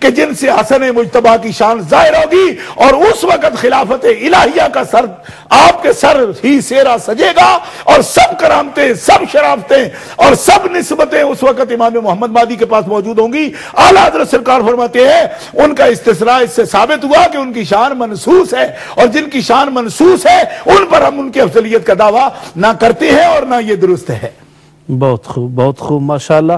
کہ جن سے حسن مجتبیٰ کی شان ظاہر ہوگی، اور اس وقت خلافت الہیہ کا سر آپ کے سر ہی سیرا سجے گا، اور سب کرامتیں، سب شرافتیں اور سب نسبتیں اس وقت امام محمد مہدی کے پاس موجود ہوں گی۔ اعلیٰ حضرت سرکار فرماتے ہیں ان کا استثناء اس سے ثابت ہوا کہ ان کی شان منصوص ہے، اور جن کی شان منصوص ہے ان پر ہم ان کی افضلیت کا دعویٰ نہ کرتے ہیں اور نہ یہ درست ہے۔ بہت خوب، بہت خوب، ماشاءاللہ،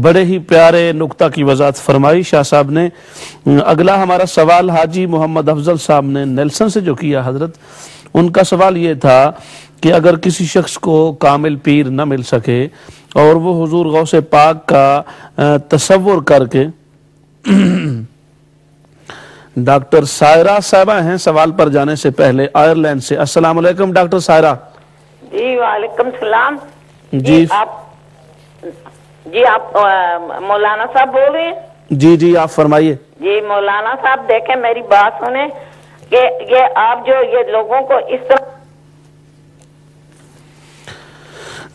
بڑے ہی پیارے نکتہ کی وضاحت فرمائی شاہ صاحب نے۔ اگلا ہمارا سوال حاجی محمد افضل صاحب نے نیلسن سے جو کیا حضرت، ان کا سوال یہ تھا کہ اگر کسی شخص کو کامل پیر نہ مل سکے اور وہ حضور غوث پاک کا تصور کر کے، ڈاکٹر سائرہ صاحبہ ہیں سوال پر جانے سے پہلے آئرلینڈ سے۔ السلام علیکم ڈاکٹر سائرہ۔ جی وعلیکم السلام۔ جی آپ مولانا صاحب بول رہے ہیں؟ جی آپ فرمائیے۔ جی مولانا صاحب دیکھیں میری بات سنیں کہ یہ آپ جو یہ لوگوں کو اس طرح،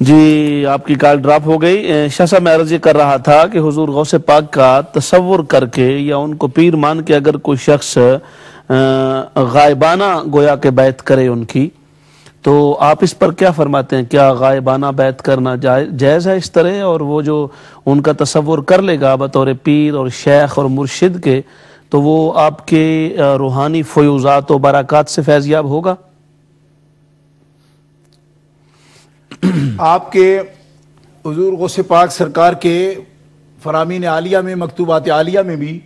جی آپ کی کال ڈراپ ہو گئی۔ شاہ صاحب میں عرض یہ کر رہا تھا کہ حضور غوث پاک کا تصور کر کے یا ان کو پیر مان کے اگر کوئی شخص غائبانہ گویا کہ بیعت کرے ان کی، تو آپ اس پر کیا فرماتے ہیں؟ کیا غائبانہ بیعت کرنا جائز ہے اس طرح؟ اور وہ جو ان کا تصور کر لے گا بطور پیر اور شیخ اور مرشد کے، تو وہ آپ کے روحانی فیوزات و برکات سے فیضیاب ہوگا؟ آپ کے حضور غوث پاک سرکار کے فرامین عالیہ میں، مکتوبات عالیہ میں بھی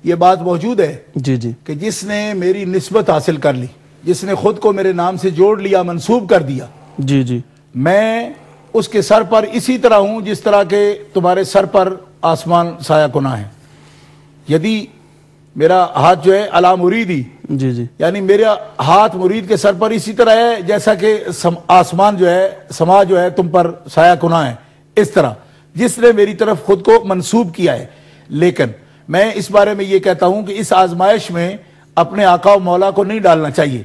یہ بات موجود ہے جی کہ جس نے میری نسبت حاصل کر لی، جس نے خود کو میرے نام سے جوڑ لیا، منسوب کر دیا، جی میں اس کے سر پر اسی طرح ہوں جس طرح کہ تمہارے سر پر آسمان سایہ کنا ہے۔ یدی میرا ہاتھ جو ہے علی مریدی، جی یعنی میرا ہاتھ مرید کے سر پر اسی طرح ہے جیسا کہ آسمان جو ہے، سما جو ہے تم پر سایہ کنا ہے، اس طرح جس نے میری طرف خود کو منسوب کیا ہے۔ لیکن میں اس بارے میں یہ کہتا ہوں کہ اس آزمائش میں اپنے آقا و مولا کو نہیں ڈالنا چاہیے۔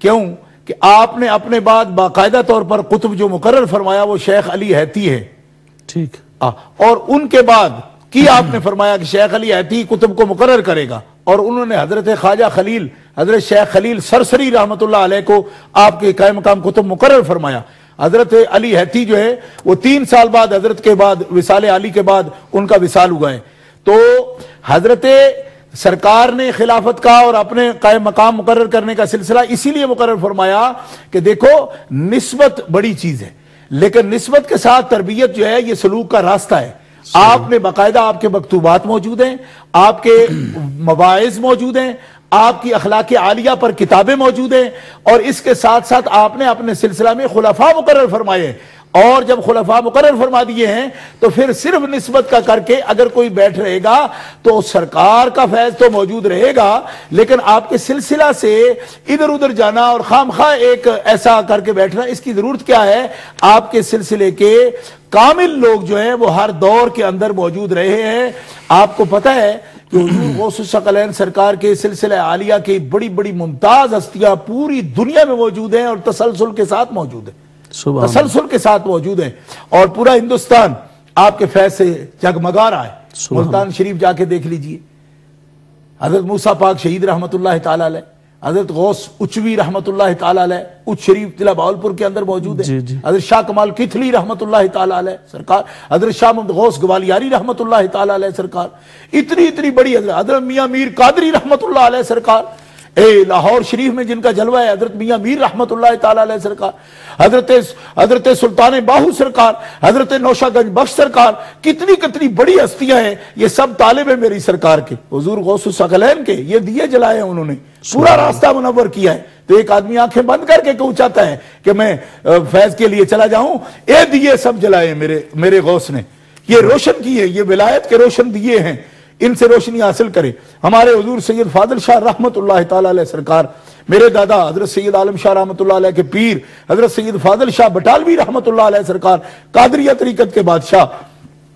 کیوں کہ آپ نے اپنے بعد باقاعدہ طور پر قطب جو مقرر فرمایا وہ شیخ علی حیتی ہے، ٹھیک، اور ان کے بعد کی آپ نے فرمایا کہ شیخ علی حیتی قطب کو مقرر کرے گا، اور انہوں نے حضرت خواجہ خلیل، حضرت شیخ خلیل سرسری رحمت اللہ علیہ کو آپ کے قائم مقام قطب مقرر فرمایا۔ حضرت علی حیتی جو ہے وہ 3 سال بعد حضرت کے بعد وصال علی کے بعد ان کا وصال ہوا ہے۔ تو حضرت سرکار نے خلافت کا اور اپنے قائم مقام مقرر کرنے کا سلسلہ اسی لیے مقرر فرمایا کہ دیکھو نسبت بڑی چیز ہے، لیکن نسبت کے ساتھ تربیت جو ہے یہ سلوک کا راستہ ہے۔ آپ نے باقاعدہ، آپ کے مکتوبات موجود ہیں، آپ کے مواعظ موجود ہیں، آپ کی اخلاق عالیہ پر کتابیں موجود ہیں، اور اس کے ساتھ ساتھ آپ نے اپنے سلسلہ میں خلفاء مقرر فرمائے، اور جب خلفاء مقرر فرما دیے ہیں تو پھر صرف نسبت کا کر کے اگر کوئی بیٹھ رہے گا تو سرکار کا فیض تو موجود رہے گا، لیکن آپ کے سلسلہ سے ادھر ادھر جانا اور خام خواہ ایک ایسا کر کے بیٹھنا، اس کی ضرورت کیا ہے؟ آپ کے سلسلے کے کامل لوگ جو ہیں وہ ہر دور کے اندر موجود رہے ہیں۔ آپ کو پتہ ہے کہ حضور غوث الثقلین سرکار کے سلسلہ عالیہ کی بڑی بڑی ممتاز ہستیاں پوری دنیا میں موجود ہیں اور تسلسل کے ساتھ موجود ہیں، تسلسل کے ساتھ موجود ہیں، اور پورا ہندوستان آپ کے فیض سے جگمگا رہا ہے۔ ملتان شریف جا کے دیکھ لیجئے، حضرت موسیٰ پاک شہید رحمت اللہ تعالیٰ علیہ، حضرت غوث اچوی رحمت اللہ تعالیٰ علیہ، اچ شریف ضلع بہاولپور کے اندر موجود ہے، حضرت شاہ کمال کتھلی رحمت اللہ تعالیٰ علیہ سرکار، حضرت شاہ محمد غوث گوالیاری رحمت اللہ تعالیٰ علیہ سرکار، اتنی بڑی حضرت میاں میر قادری رحمت اللہ علیہ سرکار، لاہور شریف میں جن کا جلوہ ہے حضرت میاں میر رحمت اللہ تعالیٰ علیہ سرکار، حضرت سلطان باہو سرکار، حضرت نوشہ گنج بخش سرکار، کتنی بڑی ہستیاں ہیں، یہ سب طالب ہیں میری سرکار کے، حضور غوث الثقلین کے، یہ دیے جلائے ہیں انہوں نے، پورا راستہ منور کیا ہے۔ تو ایک آدمی آنکھیں بند کر کے کیوں چاہتا ہے کہ میں فیض کے لیے چلا جاؤں؟ اے دیے سب جلائے میرے غوث نے، یہ روشن کیے، یہ ولایت کے روشن دیے ہیں، ان سے روشنی حاصل کرے۔ ہمارے حضور سید فاضل شاہ رحمت اللہ تعالیٰ علیہ سرکار، میرے دادا حضرت سید عالم شاہ رحمت اللہ علیہ کے پیر حضرت سید فاضل شاہ بٹالوی رحمت اللہ علیہ سرکار، قادریہ طریقت کے بادشاہ،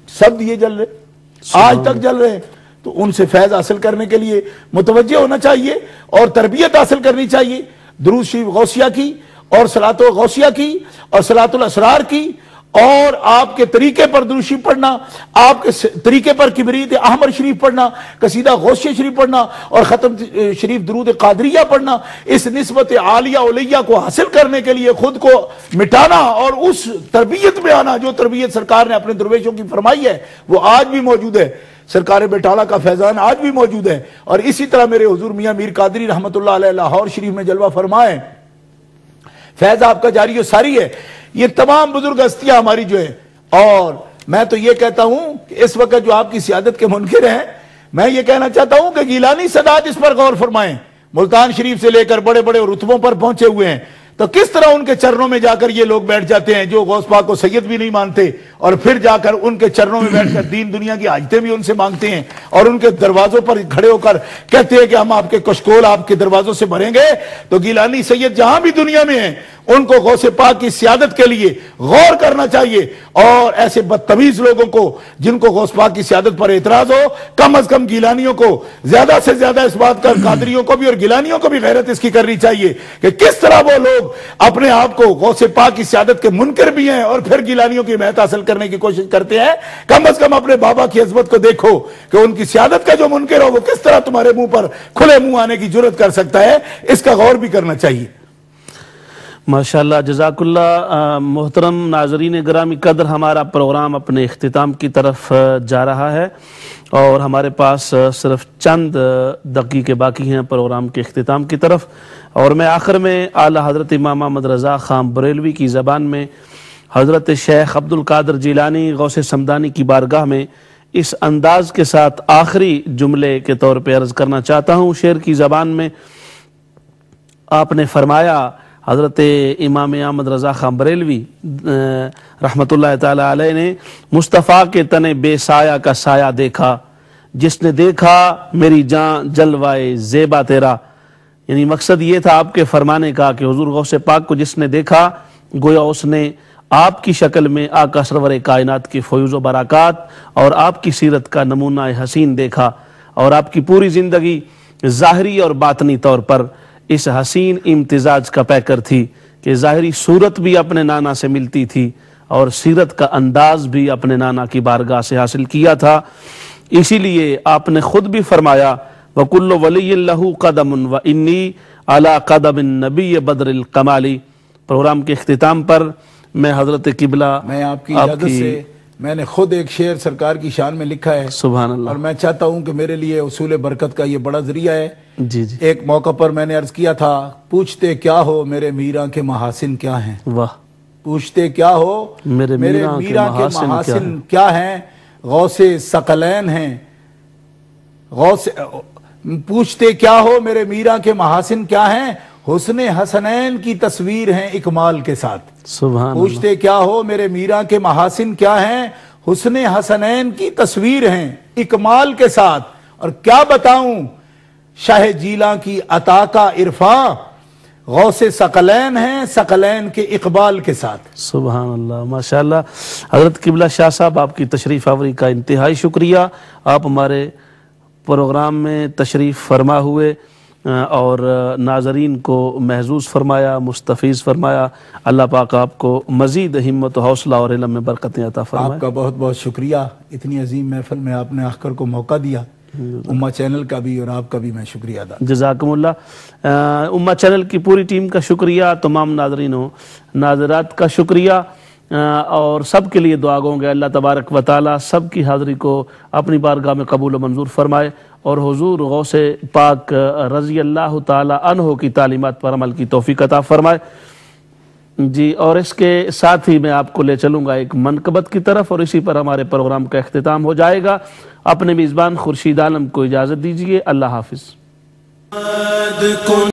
سب دیے جل رہے، آج تک جل رہے ہیں۔ تو ان سے فیض حاصل کرنے کے لیے متوجہ ہونا چاہیے اور تربیت حاصل کرنی چاہیے، درود شریف غوثیہ کی اور صلاۃ غوثیہ کی اور صلاۃ الاسرار کی اور آپ کے طریقے پر دروشی پڑھنا، آپ کے طریقے پر کبریت احمر شریف پڑھنا، قصیدہ غوثیہ شریف پڑھنا اور ختم شریف درود قادریہ پڑھنا، اس نسبت عالیہ علیہ کو حاصل کرنے کے لیے خود کو مٹانا اور اس تربیت میں آنا جو تربیت سرکار نے اپنے درویشوں کی فرمائی ہے، وہ آج بھی موجود ہے۔ سرکار بیٹالہ کا فیضان آج بھی موجود ہے، اور اسی طرح میرے حضور میاں میر قادری رحمت اللہ علیہ لاہور شریف میں جلوہ فرمائے، فیض آپ کا جاری و ساری ہے۔ یہ تمام بزرگ ہستیاں ہماری جو ہے، اور میں تو یہ کہتا ہوں کہ اس وقت جو آپ کی سیادت کے منکر ہیں، میں یہ کہنا چاہتا ہوں کہ گیلانی سادات اس پر غور فرمائیں، ملتان شریف سے لے کر بڑے بڑے رتبوں پر پہنچے ہوئے ہیں، تو کس طرح ان کے چرنوں میں جا کر یہ لوگ بیٹھ جاتے ہیں جو غوث پاک کو سید بھی نہیں مانتے، اور پھر جا کر ان کے چرنوں میں بیٹھ کر دین دنیا کی حاجتیں بھی ان سے مانگتے ہیں، اور ان کے دروازوں پر کھڑے ہو کر کہتے ہیں کہ ہم آپ کے کشکول آپ کے دروازوں سے بھریں گے۔ تو گیلانی سید جہاں بھی دنیا میں ہیں، ان کو غوث پاک کی سیادت کے لیے غور کرنا چاہیے، اور ایسے بدتمیز لوگوں کو جن کو غوث پاک کی سیادت پر اعتراض ہو، کم از کم گیلانیوں کو زیادہ سے زیادہ اس بات کا، قادریوں کو بھی اور گیلانیوں کو بھی غیرت اس کی کرنی چاہیے کہ کس طرح وہ لوگ اپنے آپ کو غوث پاک کی سیادت کے منکر بھی ہیں اور پھر گیلانیوں کی حمایت حاصل کرنے کی کوشش کرتے ہیں۔ کم از کم اپنے بابا کی عظمت کو دیکھو کہ ان کی سیادت کا جو منکر ہو وہ کس طرح تمہارے منہ پر کھلے منہ آنے کی جرات کر سکتا ہے، اس کا غور بھی کرنا چاہیے۔ ماشاءاللہ، جزاک اللہ۔ محترم ناظرین گرامی قدر، ہمارا پروگرام اپنے اختتام کی طرف جا رہا ہے، اور ہمارے پاس صرف چند دقیقے باقی ہیں پروگرام کے اختتام کی طرف، اور میں آخر میں اعلیٰ حضرت امام محمد رضا خان بریلوی کی زبان میں حضرت شیخ عبد القادر جیلانی غوث سمدانی کی بارگاہ میں اس انداز کے ساتھ آخری جملے کے طور پہ عرض کرنا چاہتا ہوں۔ شعر کی زبان میں آپ نے فرمایا، حضرت امام احمد رضا خان بریلوی رحمت اللہ تعالی علیہ نے، مصطفیٰ کے تنے بے سایہ کا سایہ دیکھا، جس نے دیکھا میری جان جلوائے زیبا تیرا۔ یعنی مقصد یہ تھا آپ کے فرمانے کا کہ حضور غوث پاک کو جس نے دیکھا، گویا اس نے آپ کی شکل میں آقا سرور کائنات کی فیوز و برکات اور آپ کی سیرت کا نمونہ حسین دیکھا، اور آپ کی پوری زندگی ظاہری اور باطنی طور پر اس حسین امتزاج کا پیکر تھی کہ ظاہری صورت بھی اپنے نانا سے ملتی تھی اور سیرت کا انداز بھی اپنے نانا کی بارگاہ سے حاصل کیا تھا۔ اسی لیے آپ نے خود بھی فرمایا، وَكُلُّ وَلِيٍّ لَهُ قَدَمٌ وَإِنِّي عَلَىٰ قَدَمِ النَّبِيِّ بَدْرِ الْقَمَالِ۔ پروگرام کے اختتام پر میں حضرت قبلہ، میں آپ کی اجازت سے، میں نے خود ایک شعر سرکار کی شان میں لکھا ہے، سبحان اللہ، اور میں چاہتا ہوں کہ میرے لیے اصول برکت کا یہ بڑا ذریعہ ہے۔ جی جی، ایک موقع پر میں نے عرض کیا تھا، پوچھتے کیا ہو میرے میراں کے محاسن کیا ہیں، واہ، پوچھتے کیا ہو میرے میراں کے محاسن کیا ہیں، غوث ثقلین ہیں، پوچھتے کیا ہو میرے میراں کے محاسن کیا ہیں، حسن حسنین کی تصویر ہیں اکمال کے ساتھ۔ سبحان اللہ، پوچھتے کیا ہو میرے میراں کے محاسن کیا ہیں، حسن حسنین کی تصویر ہیں اکمال کے ساتھ، اور کیا بتاؤں شاہ جیلاں کی عطا کا عرفاں، غوث ثقلین ہیں ثقلین کے اقبال کے ساتھ۔ سبحان اللہ، ماشاءاللہ۔ حضرت قبلہ شاہ صاحب، آپ کی تشریف آوری کا انتہائی شکریہ۔ آپ ہمارے پروگرام میں تشریف فرما ہوئے اور ناظرین کو محظوظ فرمایا، مستفیض فرمایا۔ اللہ پاک آپ کو مزید ہمت و حوصلہ اور علم میں برکتیں عطا فرمائے۔ آپ کا بہت بہت شکریہ، اتنی عظیم محفل میں آپ نے آخر کو موقع دیا۔ امہ چینل کا بھی اور آپ کا بھی میں شکریہ ادا۔ جزاکم اللہ۔ امہ چینل کی پوری ٹیم کا شکریہ، تمام ناظرین و ناظرات کا شکریہ، اور سب کے لیے دعا گوں گے اللہ تبارک و تعالی سب کی حاضری کو اپنی بارگاہ میں قبول و منظور فرمائے، اور حضور غوث پاک رضی اللہ تعالی عنہ کی تعلیمات پر عمل کی توفیق عطا فرمائے۔ جی، اور اس کے ساتھ ہی میں آپ کو لے چلوں گا ایک منقبت کی طرف، اور اسی پر ہمارے پروگرام کا اختتام ہو جائے گا۔ اپنے میزبان خورشید عالم کو اجازت دیجیے، اللہ حافظ۔